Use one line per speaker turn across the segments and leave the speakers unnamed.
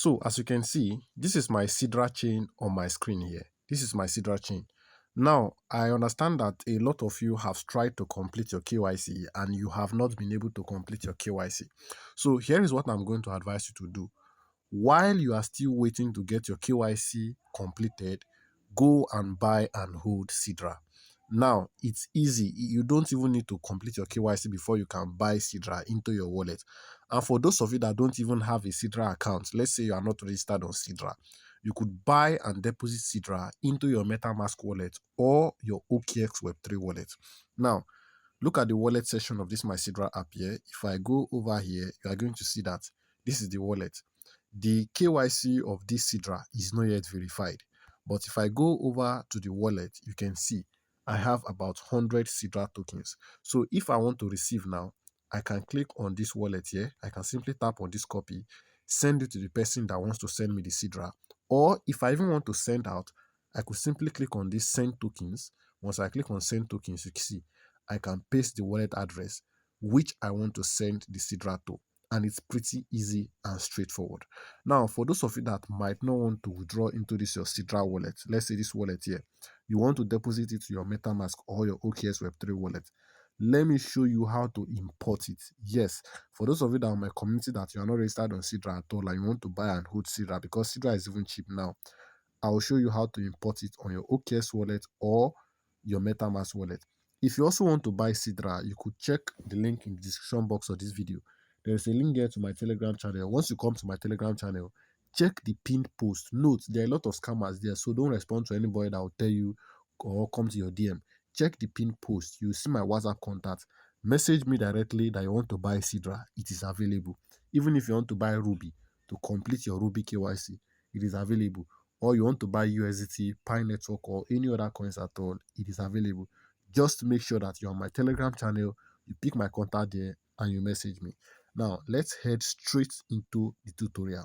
So as you can see, this is my Sidra chain on my screen here. This is my Sidra chain. Now, I understand that a lot of you have tried to complete your KYC and you have not been able to complete your KYC. So here is what I'm going to advise you to do. While you are still waiting to get your KYC completed, go and buy and hold Cidra. Now, it's easy. You don't even need to complete your KYC before you can buy Cidra into your wallet. And for those of you that don't even have a Cidra account, let's say you are not registered on Cidra, you could buy and deposit Cidra into your MetaMask wallet or your OKX Web3 wallet. Now, look at the wallet section of this My Cidra app here. If I go over here, you are going to see that this is the wallet. The KYC of this Cidra is not yet verified. But if I go over to the wallet, you can see I have about 100 Cidra tokens. So if I want to receive now, I can click on this wallet here. I can simply tap on this copy, send it to the person that wants to send me the Cidra. Or if I even want to send out, I could simply click on this send tokens. Once I click on send tokens, you can see I can paste the wallet address which I want to send the Cidra to. And it's pretty easy and straightforward. Now, for those of you that might not want to withdraw into this your Sidra wallet, let's say this wallet here, you want to deposit it to your MetaMask or your OKX Web3 wallet. Let me show you how to import it. Yes, for those of you that are in my community that you are not registered on Sidra at all and you want to buy and hold Sidra because Sidra is even cheap now, I will show you how to import it on your OKX wallet or your MetaMask wallet. If you also want to buy Cidra, you could check the link in the description box of this video. There's a link here to my Telegram channel. Once you come to my Telegram channel, check the pinned post. Note, there are a lot of scammers there, so don't respond to anybody that will tell you or come to your DM. Check the pinned post. You see my WhatsApp contact. Message me directly that you want to buy Cidra. It is available. Even if you want to buy Ruby to complete your Ruby KYC, it is available. Or you want to buy USDT, Pi Network, or any other coins at all, it is available. Just make sure that you're on my Telegram channel, you pick my contact there, and you message me. Now, let's head straight into the tutorial.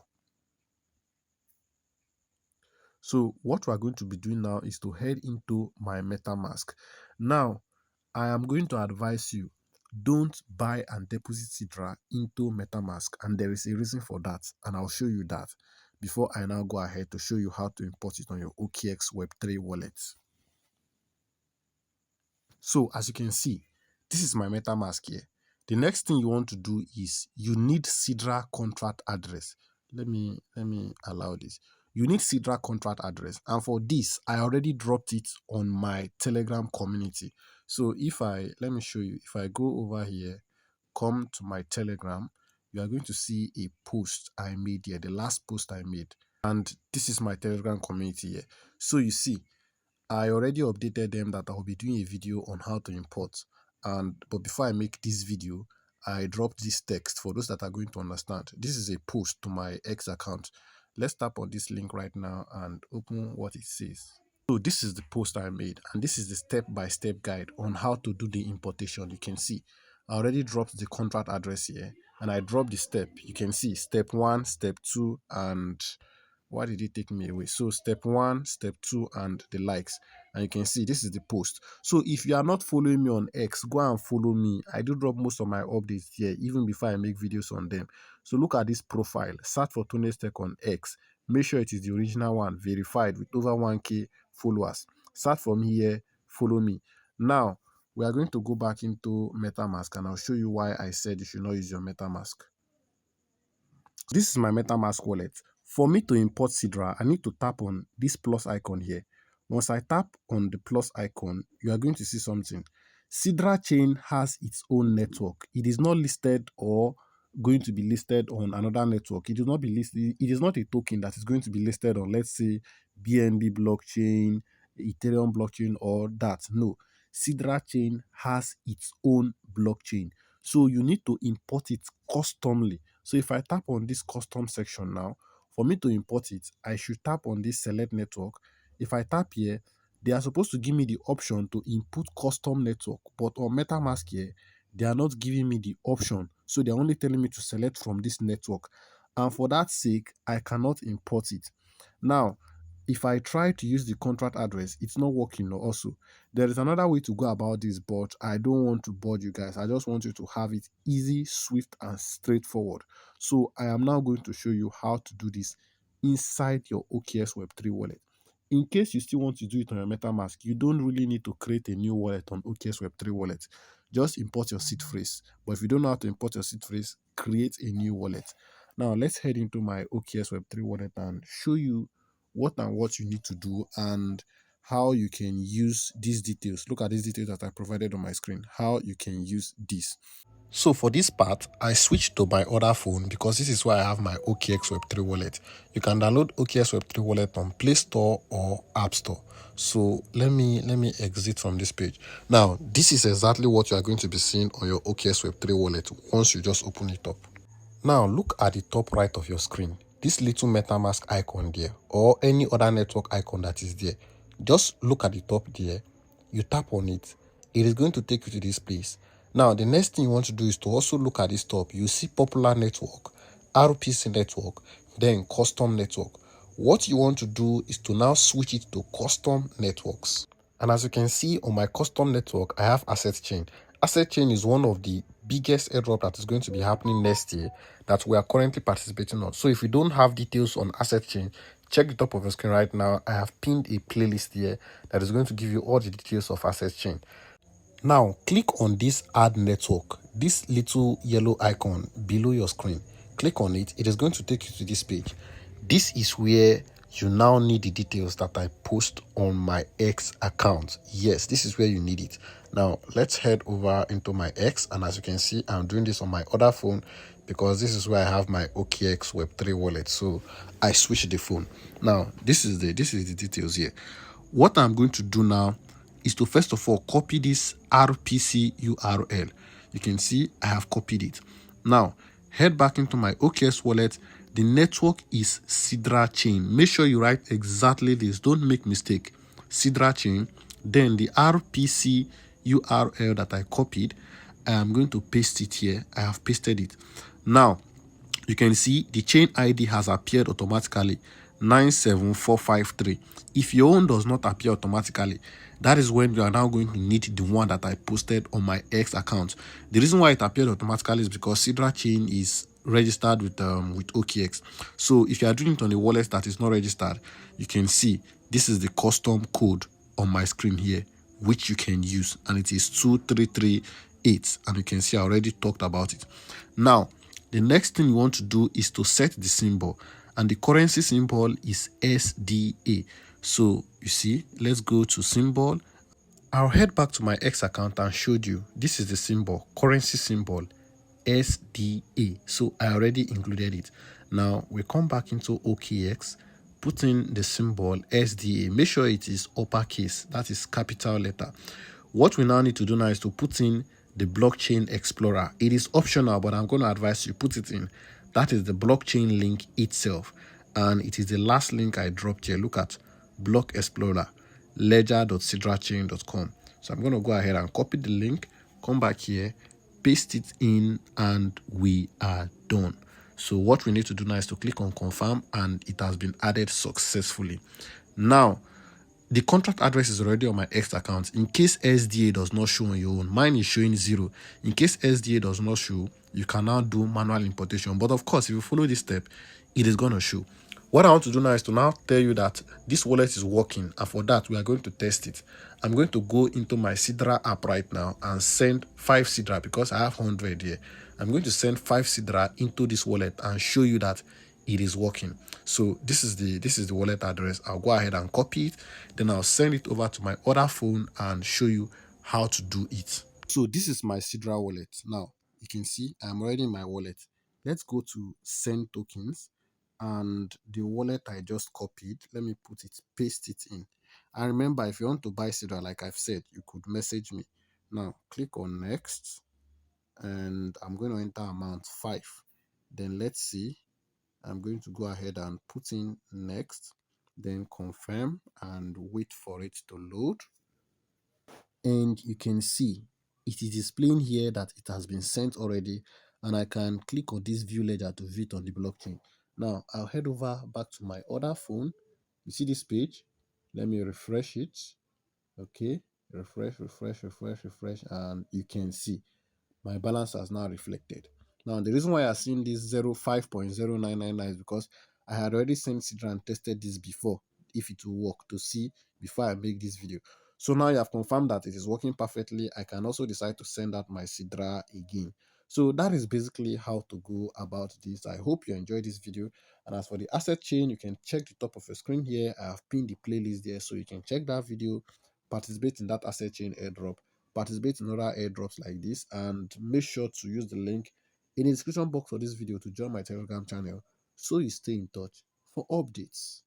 So what we're going to be doing now is to head into my MetaMask. Now, I am going to advise you, don't buy and deposit Cidra into MetaMask. And there is a reason for that. And I'll show you that before I now go ahead to show you how to import it on your OKX Web3 wallet. So as you can see, this is my MetaMask here. The next thing you want to do is you need Sidra contract address. Let me allow this. You need Sidra contract address. And for this, I already dropped it on my Telegram community. So let me show you. If I go over here, come to my Telegram, you are going to see a post I made here, the last post I made. And this is my Telegram community here. So you see, I already updated them that I'll be doing a video on how to import. But before I make this video, I dropped this text for those that are going to understand. This is a post to my X account. Let's tap on this link right now and open what it says. So this is the post I made, and this is the step-by-step guide on how to do the importation. You can see I already dropped the contract address here, and I dropped the step. You can see step 1, step 2, and why did it take me away? So step 1, step 2, and the likes. And you can see this is the post. So if you are not following me on X, go and follow me. I do drop most of my updates here even before I make videos on them. So look at this profile. Search for Tony's Tech on X. Make sure it is the original one, verified with over 1K followers. Start from here, follow me. Now we are going to go back into MetaMask and I'll show you why I said you should not use your MetaMask. This is my MetaMask wallet. For me to import Cidra, I need to tap on this plus icon here. Once I tap on the plus icon, you are going to see something. Sidra Chain has its own network. It is not listed or going to be listed on another network. It will not be listed. It is not a token that is going to be listed on, let's say, BNB blockchain, Ethereum blockchain, or that. No. Sidra Chain has its own blockchain. So you need to import it customly. So if I tap on this custom section now, for me to import it, I should tap on this select network. If I tap here, they are supposed to give me the option to input custom network, but on MetaMask here, they are not giving me the option. So they're only telling me to select from this network. And for that sake, I cannot import it. Now, if I try to use the contract address, it's not working also. There is another way to go about this, but I don't want to bore you guys. I just want you to have it easy, swift, and straightforward. So I am now going to show you how to do this inside your OKX Web3 wallet. In case you still want to do it on your MetaMask, you don't really need to create a new wallet on OKX Web3 wallet. Just import your seed phrase. But if you don't know how to import your seed phrase, create a new wallet. Now let's head into my OKX Web3 wallet and show you what you need to do and how you can use these details. Look at these details that I provided on my screen, how you can use this. So for this part, I switched to my other phone because this is where I have my OKX Web3 wallet. You can download OKX Web3 wallet on Play Store or App Store. So let me exit from this page. Now, this is exactly what you are going to be seeing on your OKX Web3 wallet once you just open it up. Now look at the top right of your screen, this little MetaMask icon there, or any other network icon that is there. Just look at the top there, you tap on it, it is going to take you to this place. Now the next thing you want to do is to also look at this top. You see popular network, RPC network, then custom network. What you want to do is to now switch it to custom networks. And as you can see on my custom network, I have Asset Chain. Asset Chain is one of the biggest airdrop that is going to be happening next year that we are currently participating on. So if you don't have details on Asset Chain, check the top of your screen right now. I have pinned a playlist here that is going to give you all the details of Asset Chain. Now click on this add network, this little yellow icon below your screen. Click on it. It is going to take you to this page. This is where you now need the details that I post on my X account. Yes, this is where you need it. Now let's head over into my X, and as you can see, I'm doing this on my other phone because this is where I have my OKX Web3 wallet. So I switched the phone. Now this is the details here. What I'm going to do now is to first of all copy this RPC URL. You can see I have copied it. Now head back into my OKX wallet. The network is Sidra Chain. Make sure you write exactly this. Don't make mistake. Sidra Chain. Then the RPC URL that I copied, I am going to paste it here. I have pasted it. Now you can see the chain ID has appeared automatically, 97453. If your own does not appear automatically, that is when you are now going to need the one that I posted on my X account. The reason why it appeared automatically is because Sidra Chain is registered with OKX. So if you are doing it on a wallet that is not registered, you can see this is the custom code on my screen here, which you can use, and it is 2338, and you can see I already talked about it. Now the next thing you want to do is to set the symbol, and the currency symbol is SDA. So you see, let's go to symbol. I'll head back to my X account and showed you this is the symbol, currency symbol SDA. So I already included it. Now we come back into OKX, put in the symbol SDA. Make sure it is uppercase, that is capital letter. What we now need to do now is to put in the blockchain explorer. It is optional, but I'm going to advise you put it in. That is the blockchain link itself, and it is the last link I dropped here. Look at block explorer, ledger.cidrachain.com. So I'm going to go ahead and copy the link, come back here, paste it in, and we are done. So what we need to do now is to click on confirm, and it has been added successfully. Now the contract address is already on my X account. In case SDA does not show on your own, mine is showing 0. In case SDA does not show, you can now do manual importation. But of course, if you follow this step, it is going to show. What I want to do now is to now tell you that this wallet is working, and for that we are going to test it. I'm going to go into my Cidra app right now and send 5 Cidra because I have 100 here. I'm going to send 5 Cidra into this wallet and show you that it is working. So this is the wallet address. I'll go ahead and copy it, then I'll send it over to my other phone and show you how to do it. So this is my Sidra wallet. Now you can see I'm already in my wallet. Let's go to send tokens, and the wallet I just copied, let me put it, paste it in. And remember, if you want to buy Sidra, like I've said, you could message me. Now click on next, and I'm going to enter amount 5. Then let's see, I'm going to go ahead and put in next, then confirm and wait for it to load. And you can see it is displaying here that it has been sent already, and I can click on this view ledger to view it on the blockchain. Now I'll head over back to my other phone You see this page? Let me refresh it. Okay, refresh, and you can see my balance has now reflected. Now, the reason why I have seen this 5.0999 is because I had already sent Cidra and tested this before, if it will work, to see before I make this video. So now you have confirmed that it is working perfectly. I can also decide to send out my Cidra again. So that is basically how to go about this. I hope you enjoyed this video. And as for the asset chain, you can check the top of your screen here. I have pinned the playlist there, so you can check that video, participate in that asset chain airdrop, participate in other airdrops like this, and make sure to use the link in the description box of this video to join my Telegram channel so you stay in touch for updates.